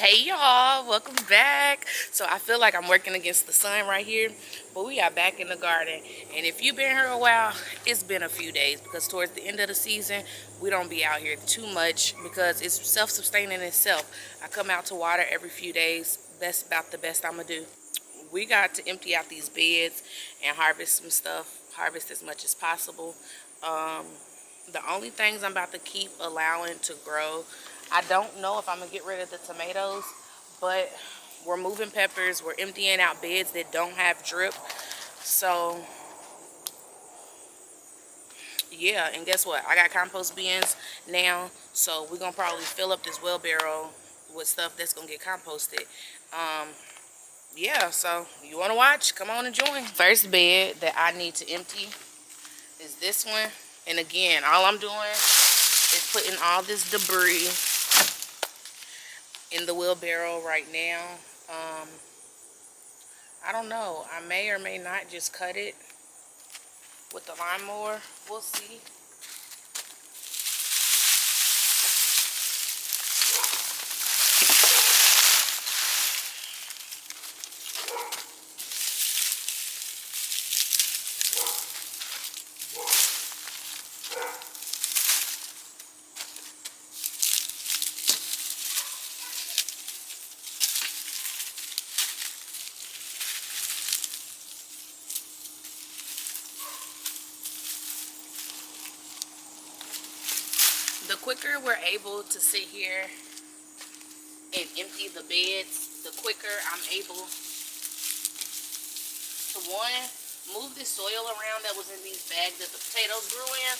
Hey y'all, welcome back. So I feel like I'm working against the sun right here, but we are back in the garden. And if you've been here a while, it's been a few days because towards the end of the season, we don't be out here too much because it's self-sustaining itself. I come out to water every few days. That's about the best I'm gonna do. We got to empty out these beds and harvest some stuff, harvest as much as possible. The only things I'm about to keep allowing to grow, I don't know if I'm gonna get rid of the tomatoes, but we're moving peppers, we're emptying out beds that don't have drip. So yeah, and guess what, I got compost bins now, so we're gonna probably fill up this wheelbarrow with stuff that's gonna get composted. Yeah, so you want to watch, come on and join. First bed that I need to empty is this one. And again, all I'm doing is putting all this debris in the wheelbarrow right now. I don't know, I may or may not just cut it with the lawnmower, we'll see. The quicker we're able to sit here and empty the beds, the quicker I'm able to, one, move the soil around that was in these bags that the potatoes grew in.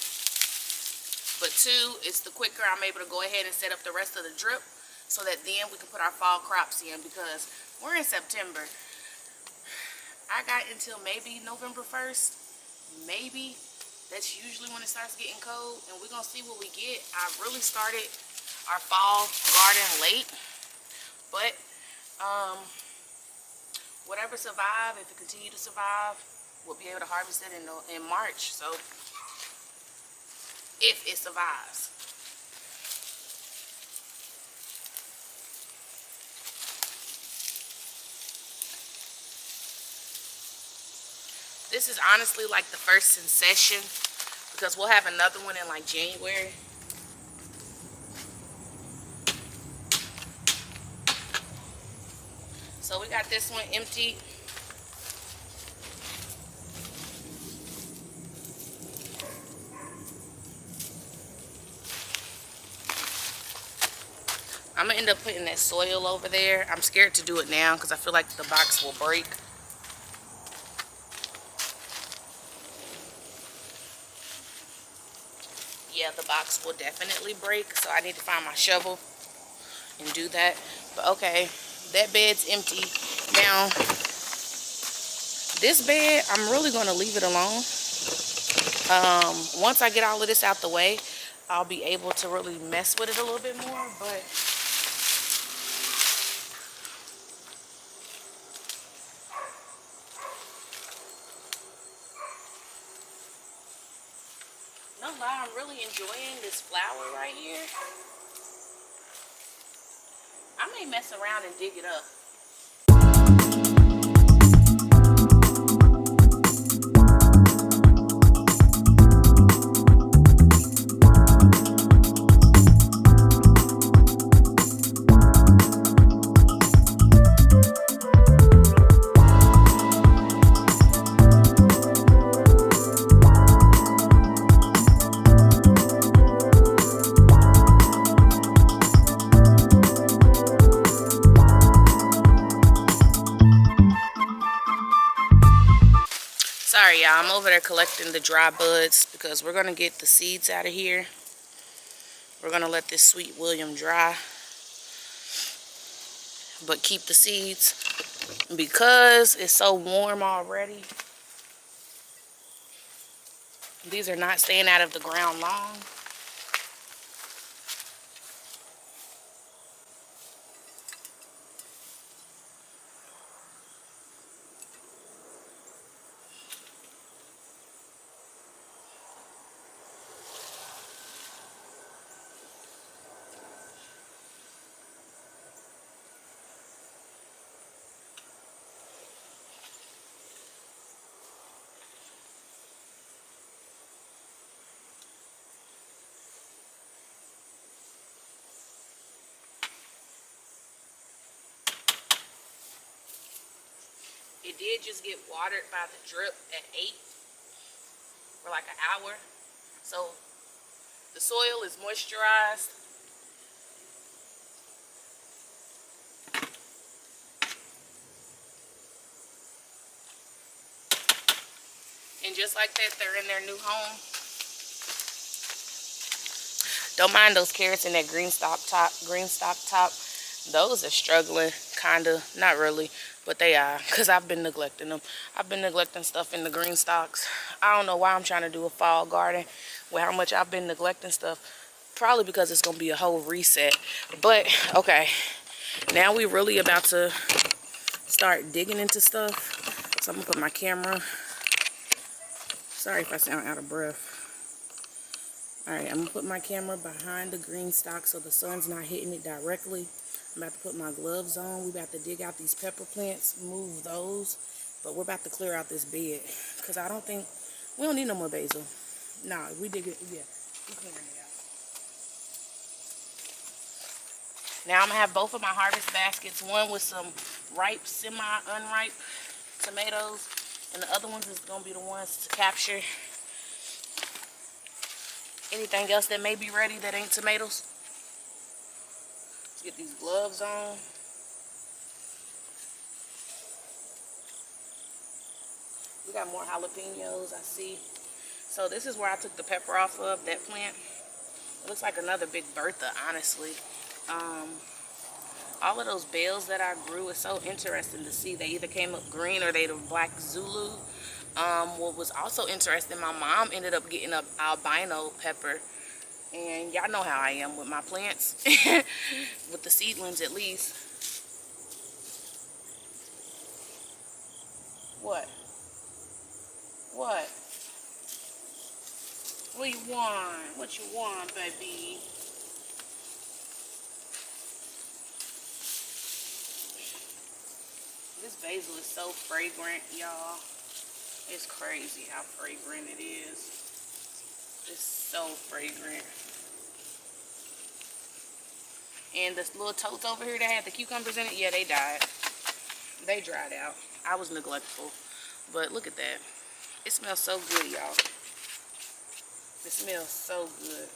But two, it's the quicker I'm able to go ahead and set up the rest of the drip so that then we can put our fall crops in, because we're in September. I got until maybe November 1st, maybe. That's usually when it starts getting cold, and we're gonna see what we get. I really started our fall garden late, but whatever survive, if it continue to survive, we'll be able to harvest it in March. So if it survives. This is honestly like the first in session, because we'll have another one in like January. So we got this one empty. I'm gonna end up putting that soil over there. I'm scared to do it now because I feel like the box will break. Yeah, the box will definitely break, so I need to find my shovel and do that. But okay, that bed's empty. Now, this bed, I'm really gonna leave it alone. Once I get all of this out the way, I'll be able to really mess with it a little bit more, but no lie, I'm really enjoying this flower right here. I may mess around and dig it up. Sorry, y'all. I'm over there collecting the dry buds because we're going to get the seeds out of here. We're going to let this Sweet William dry, but keep the seeds because it's so warm already. These are not staying out of the ground long. It did just get watered by the drip at 8 for like an hour. So the soil is moisturized. And just like that, they're in their new home. Don't mind those carrots in that green stock top. Those are struggling, kinda, not really, but they are, because I've been neglecting them. I've been neglecting stuff in the green stalks. I don't know why I'm trying to do a fall garden with how much I've been neglecting stuff. Probably because it's going to be a whole reset. But, okay, now we really about to start digging into stuff. So I'm going to put my camera. Sorry if I sound out of breath. Alright, I'm going to put my camera behind the green stock so the sun's not hitting it directly. I'm about to put my gloves on. We're about to dig out these pepper plants, move those. But we're about to clear out this bed. Because I don't think, we don't need no more basil. Nah, we dig it, yeah, we clearing it out. Now I'm going to have both of my harvest baskets. One with some ripe, semi-unripe tomatoes. And the other ones is going to be the ones to capture anything else that may be ready that ain't tomatoes. Let's get these gloves on. We got more jalapenos, I see. So this is where I took the pepper off of, that plant. It looks like another big Bertha, honestly. All of those bales that I grew is so interesting to see. They either came up green or they the black Zulu. What was also interesting, my mom ended up getting an albino pepper. And y'all know how I am with my plants. With the seedlings, at least. What? What? What you want? What you want, baby? This basil is so fragrant, y'all. It's crazy how fragrant it is. It's so fragrant. And the little totes over here that had the cucumbers in it, yeah, they died. They dried out. I was neglectful. But look at that. It smells so good, y'all. It smells so good.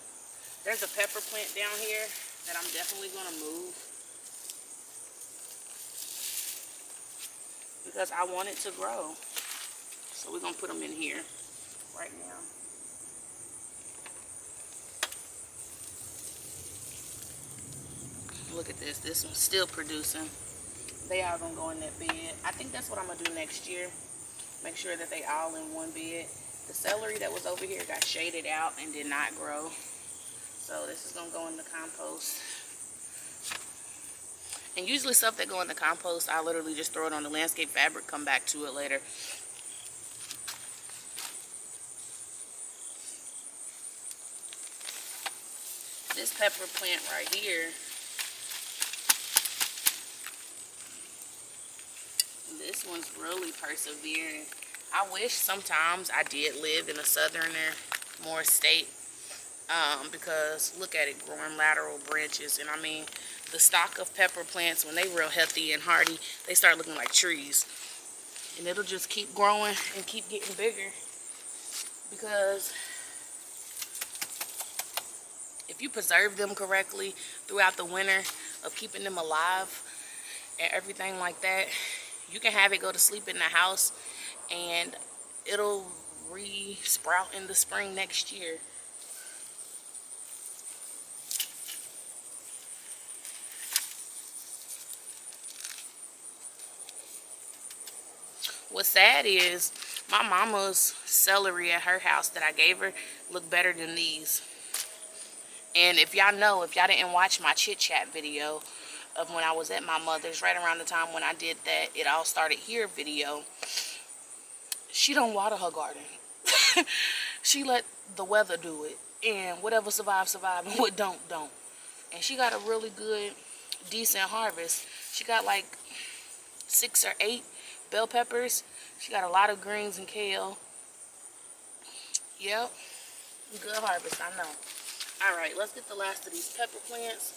There's a pepper plant down here that I'm definitely going to move. Because I want it to grow. So we're going to put them in here right now. Look at this. This one's still producing. They all going to go in that bed. I think that's what I'm going to do next year. Make sure that they all in one bed. The celery that was over here got shaded out and did not grow. So this is going to go in the compost. And usually stuff that go in the compost, I literally just throw it on the landscape fabric, come back to it later. This pepper plant right here, this one's really persevering. I wish sometimes I did live in a southerner, more state, because look at it growing lateral branches. And I mean, the stock of pepper plants, when they real healthy and hardy, they start looking like trees. And it'll just keep growing and keep getting bigger. Because if you preserve them correctly throughout the winter of keeping them alive and everything like that, you can have it go to sleep in the house and it'll re-sprout in the spring next year. What's sad is my mama's celery at her house that I gave her look better than these. And if y'all know, if y'all didn't watch my chit chat video of when I was at my mother's, right around the time when I did that It All Started Here video, she don't water her garden. She let the weather do it. And whatever survive, survive, and what don't. And she got a really good, decent harvest. She got like 6 or 8 bell peppers. She got a lot of greens and kale. Yep. Good harvest, I know. Alright, let's get the last of these pepper plants.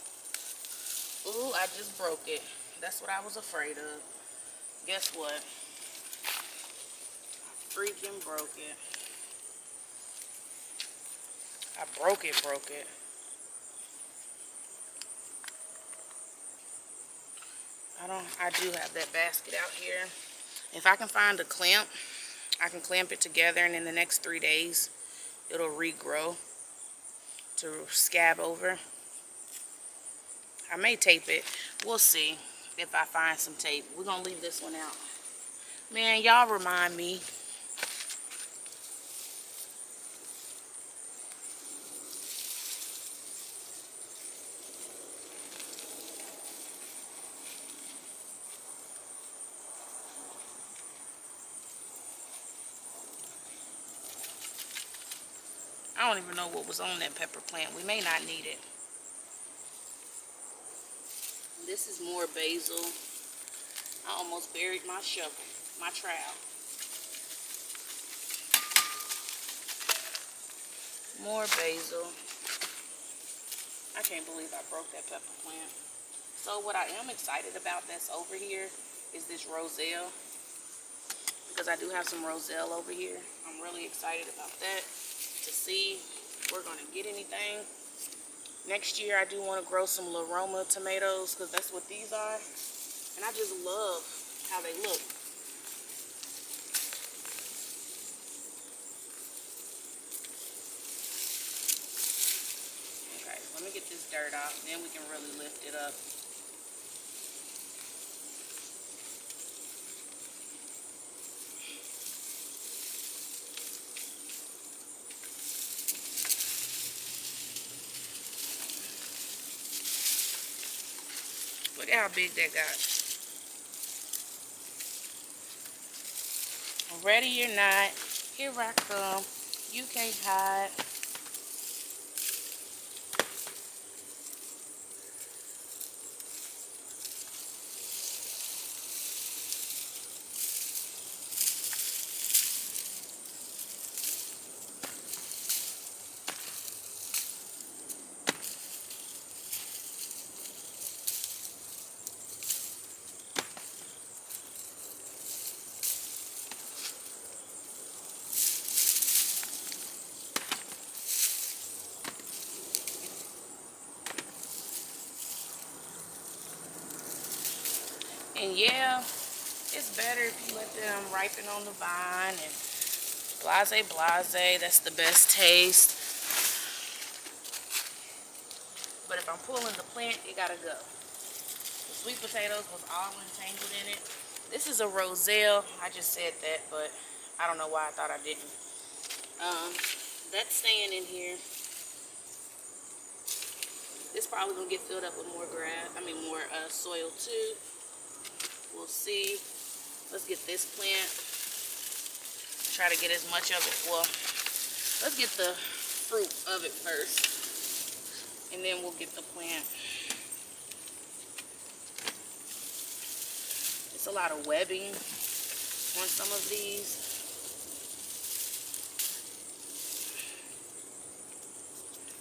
Ooh, I just broke it. That's what I was afraid of. Guess what? freaking broke it. I broke it. I do have that basket out here. If I can find a clamp, I can clamp it together, and in the next 3 days, it'll regrow to scab over. I may tape it. We'll see if I find some tape. We're gonna leave this one out. Man, y'all remind me. I don't even know what was on that pepper plant. We may not need it. This is more basil. I almost buried my shovel, my trowel. More basil. I can't believe I broke that pepper plant. So what I am excited about that's over here is this roselle. Because I do have some roselle over here. I'm really excited about that. To see if we're going to get anything. Next year I do want to grow some Laroma tomatoes, because that's what these are. And I just love how they look. Okay, let me get this dirt off, then we can really lift it up. Look at how big that got. Ready or not, here I come. You can't hide. And yeah, it's better if you let them ripen on the vine and blase, that's the best taste. But if I'm pulling the plant, it gotta go. The sweet potatoes was all entangled in it. This is a roselle. I just said that, but I don't know why I thought I didn't. That's staying in here. This probably gonna get filled up with more more soil too. We'll see. Let's get this plant. Try to get as much of it. Well, let's get the fruit of it first, and then we'll get the plant. It's a lot of webbing on some of these.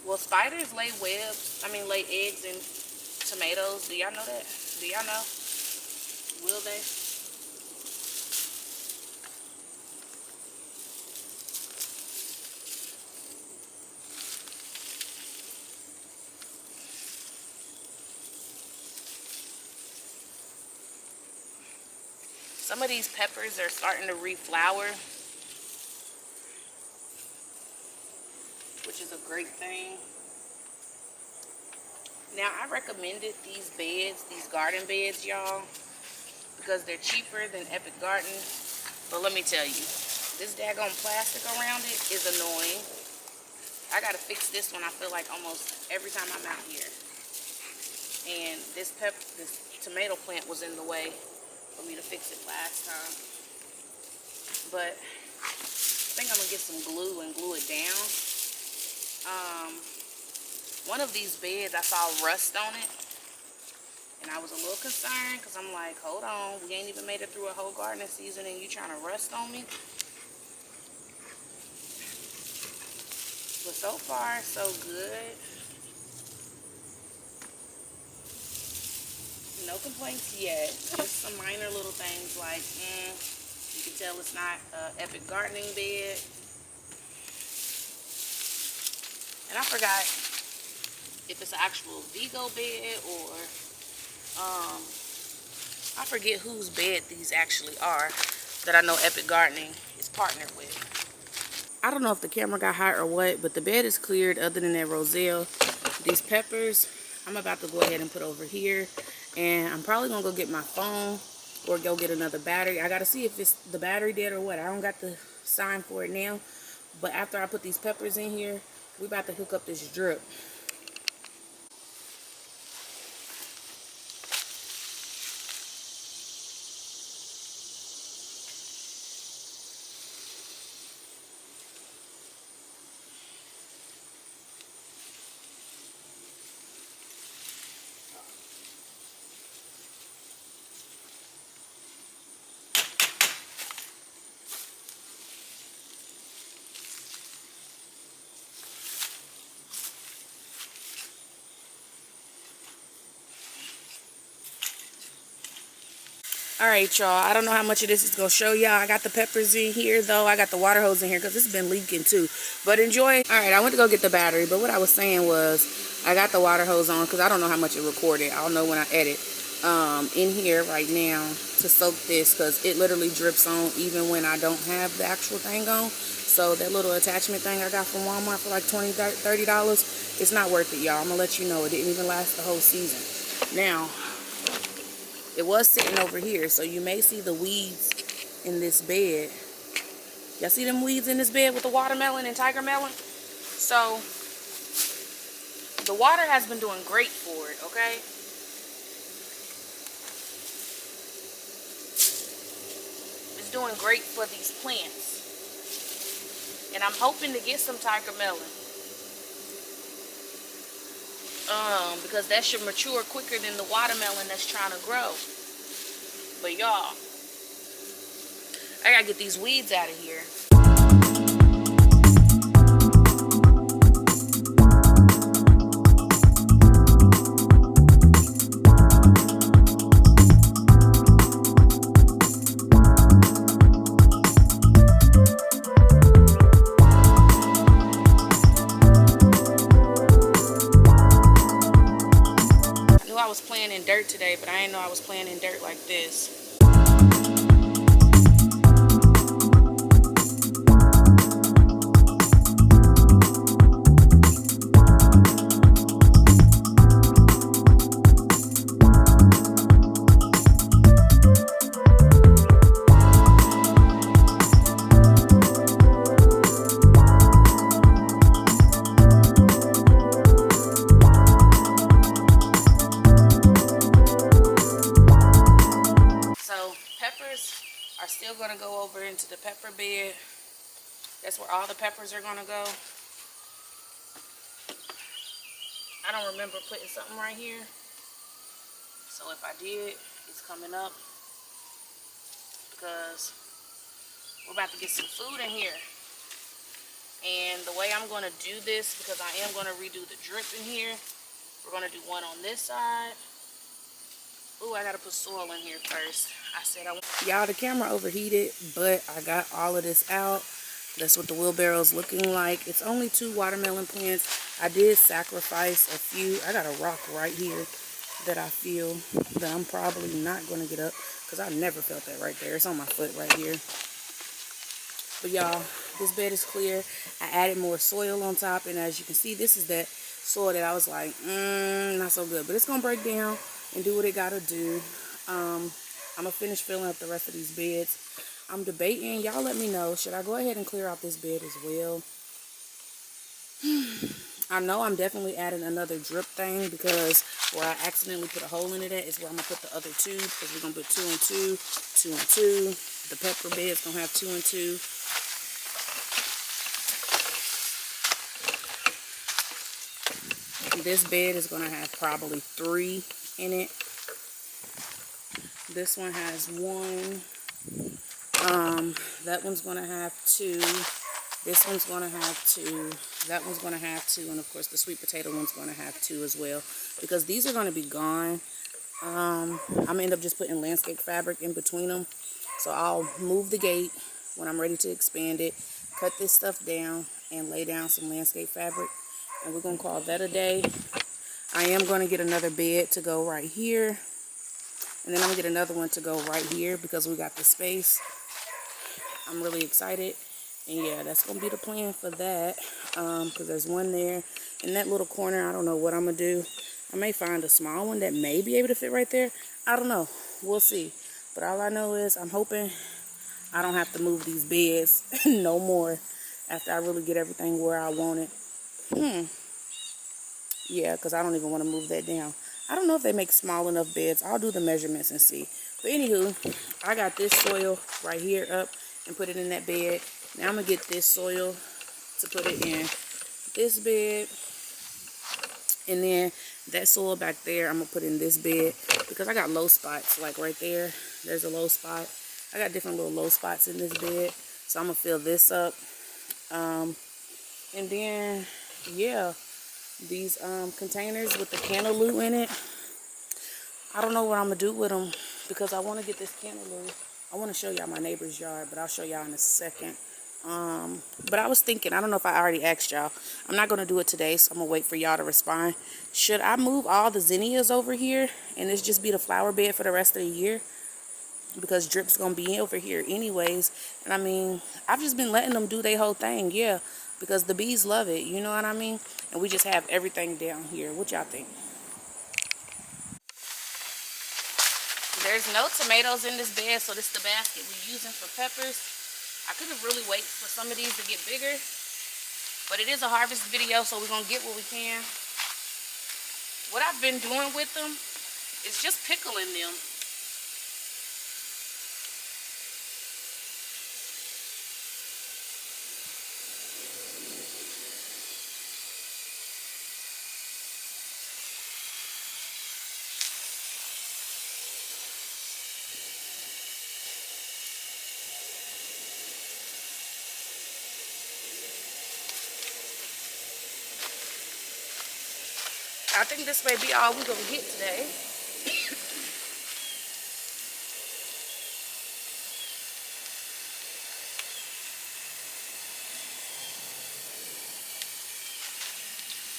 Well, spiders lay lay eggs in tomatoes. Do y'all know that? Do y'all know? Will they? Some of these peppers are starting to reflower, which is a great thing. Now, I recommended these beds, these garden beds, y'all, because they're cheaper than Epic Garden. But let me tell you, this daggone plastic around it is annoying. I gotta fix this one, I feel like, almost every time I'm out here. And this tomato plant was in the way for me to fix it last time. But I think I'm gonna get some glue and glue it down. One of these beds, I saw rust on it, and I was a little concerned, because I'm like, hold on, we ain't even made it through a whole gardening season and you trying to rust on me? But so far, so good. No complaints yet. Just some minor little things like, You can tell it's not an Epic gardening bed. And I forgot if it's an actual Vigo bed or I forget whose bed these actually are that I know Epic Gardening is partnered with. I don't know if the camera got hot or what, but the bed is cleared other than that roselle. These peppers, I'm about to go ahead and put over here. And I'm probably going to go get my phone or go get another battery. I got to see if it's the battery dead or what. I don't got the sign for it now. But after I put these peppers in here, we about to hook up this drip. Alright, y'all. I don't know how much of this is going to show y'all. I got the peppers in here, though. I got the water hose in here because it's been leaking, too. But enjoy. Alright, I went to go get the battery. But what I was saying was I got the water hose on because I don't know how much it recorded. I'll know when I edit. In here right now to soak this because it literally drips on even when I don't have the actual thing on. So that little attachment thing I got from Walmart for like $20, $30, it's not worth it, y'all. I'm going to let you know. It didn't even last the whole season. Now, it was sitting over here, so you may see the weeds in this bed. Y'all see them weeds in this bed with the watermelon and tiger melon? So, the water has been doing great for it, okay? It's doing great for these plants. And I'm hoping to get some tiger melon. Because that should mature quicker than the watermelon that's trying to grow. But y'all, I gotta get these weeds out of here. I was playing in dirt today, but I didn't know I was playing in dirt like this. Still going to go over into the pepper bed. That's where all the peppers are going to go. I don't remember putting something right here. So if I did, it's coming up. Because we're about to get some food in here. And the way I'm going to do this, because I am going to redo the drip in here. We're going to do one on this side. Ooh, I gotta put soil in here first. I said I want. Y'all, the camera overheated, but I got all of this out. That's what the wheelbarrow's looking like. It's only 2 watermelon plants. I did sacrifice a few. I got a rock right here that I feel that I'm probably not gonna get up because I never felt that right there. It's on my foot right here. But y'all, this bed is clear. I added more soil on top, and as you can see, this is that soil that I was like, not so good. But it's gonna break down and do what it gotta do. I'm gonna finish filling up the rest of these beds. I'm debating. Y'all let me know. Should I go ahead and clear out this bed as well? I know I'm definitely adding another drip thing because where I accidentally put a hole in it at is where I'm gonna put the other 2, because we're gonna put 2 and 2, 2 and 2. The pepper bed's gonna have 2 and 2. This bed is gonna have probably 3 in it. This one has 1. That one's gonna have 2. This one's gonna have 2. That one's gonna have 2, and of course the sweet potato one's gonna have 2 as well. Because these are gonna be gone. I'm gonna end up just putting landscape fabric in between them So I'll move the gate when I'm ready to expand it, cut this stuff down, and lay down some landscape fabric. And we're going to call that a day. I am going to get another bed to go right here. And then I'm going to get another one to go right here because we got the space. I'm really excited. And yeah, that's going to be the plan for that. Because there's one there. In that little corner, I don't know what I'm going to do. I may find a small one that may be able to fit right there. I don't know. We'll see. But all I know is I'm hoping I don't have to move these beds no more after I really get everything where I want it. Yeah, because I don't even want to move that down. I don't know if they make small enough beds. I'll do the measurements and see. But anywho, I got this soil right here up and put it in that bed. Now I'm going to get this soil to put it in this bed. And then that soil back there, I'm going to put in this bed because I got low spots. Like right there, there's a low spot. I got different little low spots in this bed. So I'm going to fill this up. And then, yeah, these containers with the cantaloupe in it. I don't know what I'm going to do with them because I want to get this cantaloupe. I want to show y'all my neighbor's yard, but I'll show y'all in a second. But I was thinking, I don't know if I already asked y'all. I'm not going to do it today, so I'm going to wait for y'all to respond. Should I move all the zinnias over here and this just be the flower bed for the rest of the year? Because drip's going to be over here anyways. And I mean, I've just been letting them do their whole thing, yeah. Because the bees love it, you know what I mean? And we just have everything down here. What y'all think? There's no tomatoes in this bed, so this is the basket we're using for peppers. I could have really waited for some of these to get bigger. But it is a harvest video, so we're going to get what we can. What I've been doing with them is just pickling them. I think this may be all we're going to get today.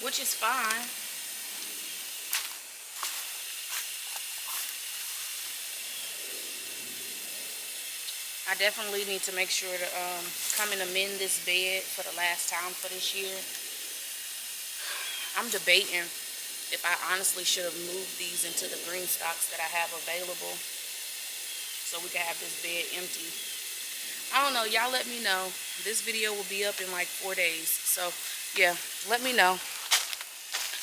Which is fine. I definitely need to make sure to come and amend this bed for the last time for this year. I'm debating if I honestly should have moved these into the green stocks that I have available so we can have this bed empty. I don't know. Y'all let me know. This video will be up in like 4 days. So, yeah, let me know.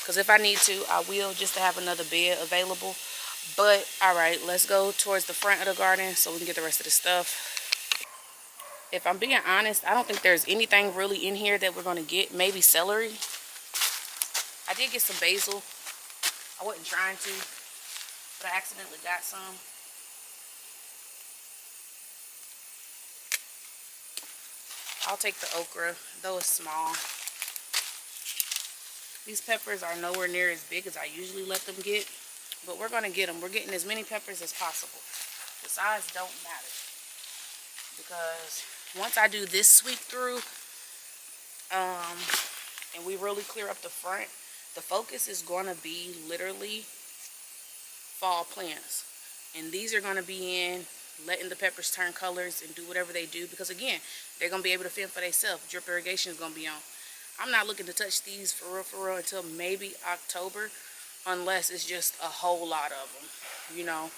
Because if I need to, I will, just to have another bed available. But, alright, let's go towards the front of the garden so we can get the rest of the stuff. If I'm being honest, I don't think there's anything really in here that we're going to get. Maybe celery. I did get some basil. I wasn't trying to, but I accidentally got some. I'll take the okra, though it's small. These peppers are nowhere near as big as I usually let them get, but we're going to get them. We're getting as many peppers as possible. The size don't matter, because once I do this sweep through, and we really clear up the front, the focus is going to be literally fall plants. And these are going to be in letting the peppers turn colors and do whatever they do. Because again, they're going to be able to fend for themselves. Drip irrigation is going to be on. I'm not looking to touch these for real until maybe October. Unless it's just a whole lot of them, you know.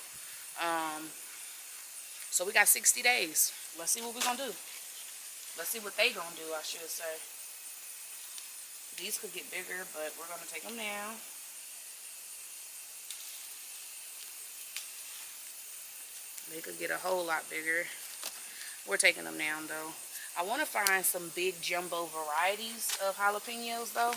So we got 60 days. Let's see what we're going to do. Let's see what they going to do, I should say. These could get bigger, but we're going to take them now. They could get a whole lot bigger. We're taking them down, though. I want to find some big jumbo varieties of jalapenos, though.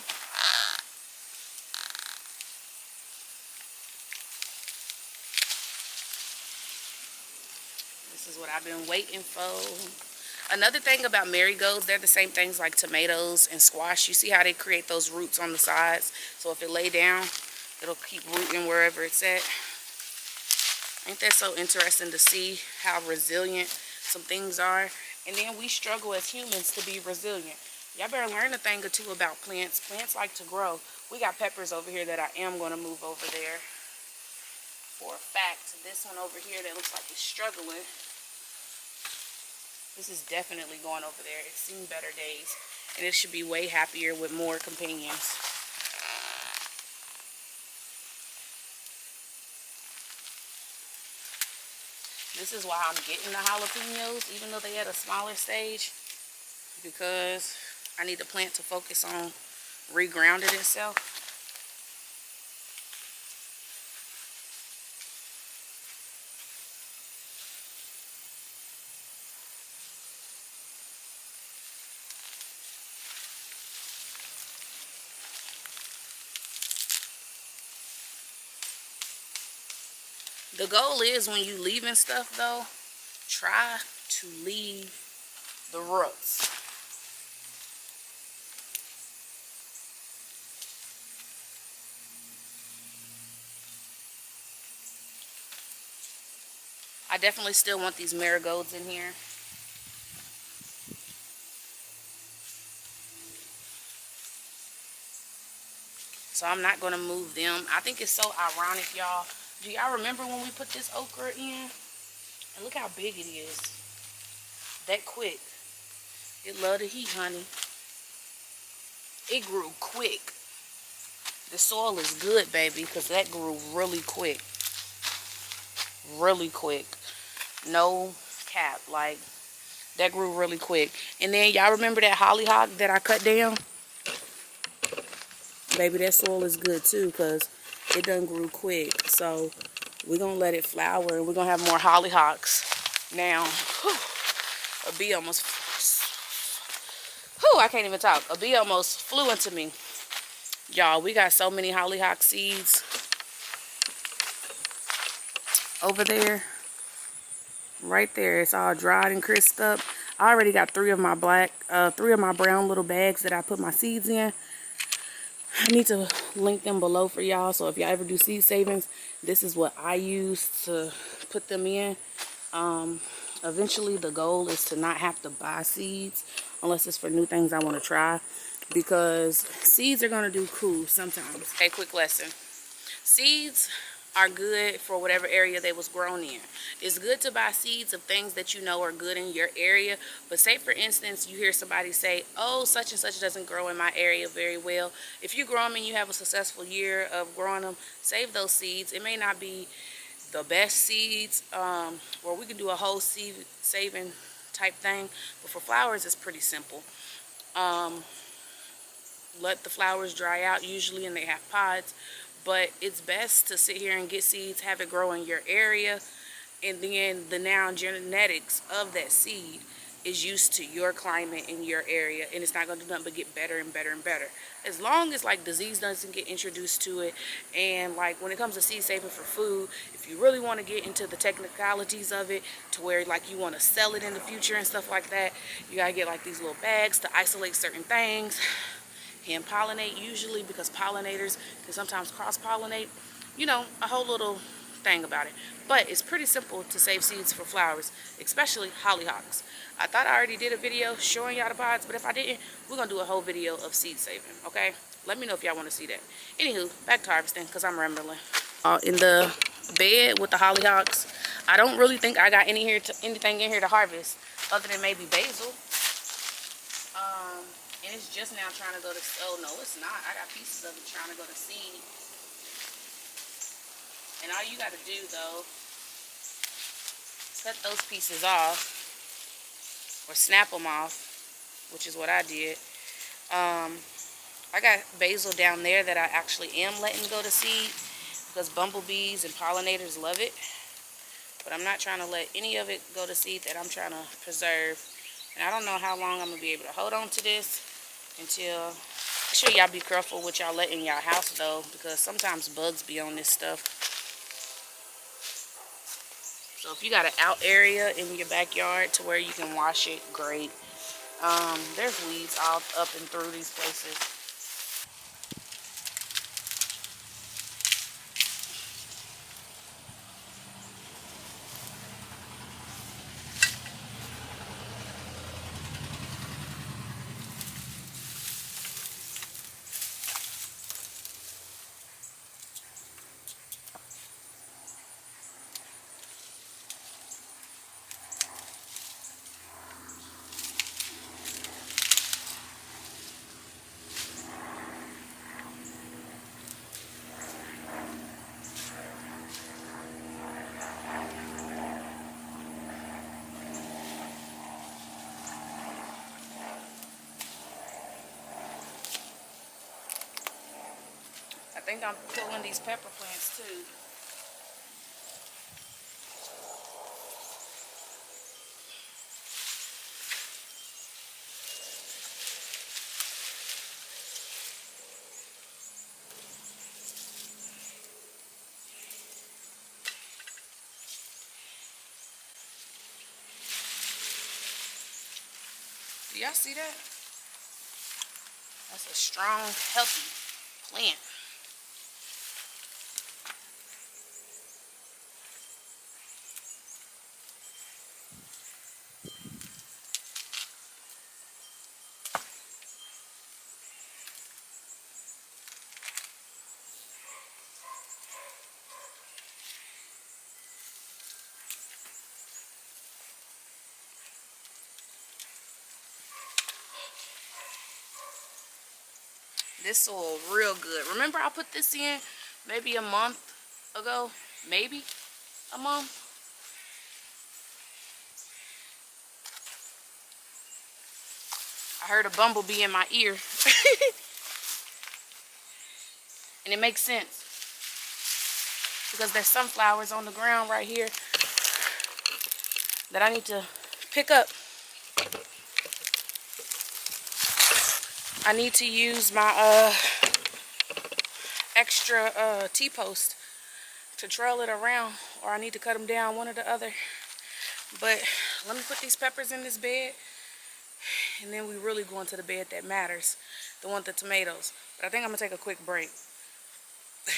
This is what I've been waiting for. Another thing about marigolds, they're the same things like tomatoes and squash. You see how they create those roots on the sides? So if it lay down, it'll keep rooting wherever it's at. Ain't that so interesting to see how resilient some things are? And then we struggle as humans to be resilient. Y'all better learn a thing or two about plants. Plants like to grow. We got peppers over here that I am going to move over there. For a fact, this one over here that looks like it's struggling, this is definitely going over there. It's seen better days. And it should be way happier with more companions. This is why I'm getting the jalapenos, even though they at a smaller stage, because I need the plant to focus on regrounding itself. The goal is when you leaving stuff though, try to leave the roots. I definitely still want these marigolds in here. So I'm not going to move them. I think it's so ironic, y'all. Do y'all remember when we put this okra in? And look how big it is. That quick. It love the heat, honey. It grew quick. The soil is good, baby, because that grew really quick. Really quick. No cap. Like, that grew really quick. And then y'all remember that hollyhock that I cut down? Baby, that soil is good too because it done grew quick. So we're going to let it flower and we're going to have more hollyhocks. Now, a bee almost, I can't even talk. A bee almost flew into me. Y'all, we got so many hollyhock seeds over there. Right there. It's all dried and crisped up. I already got three of my brown little bags that I put my seeds in. I need to link them below for y'all. So if y'all ever do seed savings, this is what I use to put them in. Eventually the goal is to not have to buy seeds unless it's for new things I want to try, because seeds are going to do cool sometimes. Okay, quick lesson. Seeds are good for whatever area they was grown in. It's good to buy seeds of things that you know are good in your area. But say for instance you hear somebody say, oh, such and such doesn't grow in my area very well. If you grow them and you have a successful year of growing them, save those seeds. It may not be the best seeds, or we can do a whole seed saving type thing, but for flowers it's pretty simple. Let the flowers dry out usually, and they have pods. But it's best to sit here and get seeds, have it grow in your area, and then the now genetics of that seed is used to your climate in your area, and it's not going to do nothing but get better and better and better. As long as like disease doesn't get introduced to it, and like when it comes to seed saving for food, if you really want to get into the technicalities of it to where like you want to sell it in the future and stuff like that, you got to get like these little bags to isolate certain things. Hand pollinate usually, because pollinators can sometimes cross-pollinate. You know, a whole little thing about it. But it's pretty simple to save seeds for flowers, especially hollyhocks. I thought I already did a video showing y'all the pods, but if I didn't, we're going to do a whole video of seed saving, okay? Let me know if y'all want to see that. Anywho, back to harvesting, because I'm rambling. In the bed with the hollyhocks, I don't really think I got anything in here to harvest other than maybe basil. And it's just now trying to go to, oh no, it's not. I got pieces of it trying to go to seed. And all you got to do though, cut those pieces off or snap them off, which is what I did. I got basil down there that I actually am letting go to seed because bumblebees and pollinators love it. But I'm not trying to let any of it go to seed that I'm trying to preserve. And I don't know how long I'm going to be able to hold on to this until, make sure y'all be careful what y'all let in y'all house though, because sometimes bugs be on this stuff. So if you got an out area in your backyard to where you can wash it, great. There's weeds all up and through these places. think I'm pulling these pepper plants too. Do y'all see that? That's a strong, healthy plant. This soil real good. Remember I put this in maybe a month ago? Maybe a month. I heard a bumblebee in my ear. And it makes sense. Because there's sunflowers on the ground right here that I need to pick up. I need to use my extra T-post to trail it around, or I need to cut them down, one or the other. But let me put these peppers in this bed, and then we really go into the bed that matters, the one with the tomatoes. But I think I'm gonna take a quick break,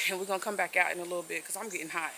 and we're gonna come back out in a little bit because I'm getting hot.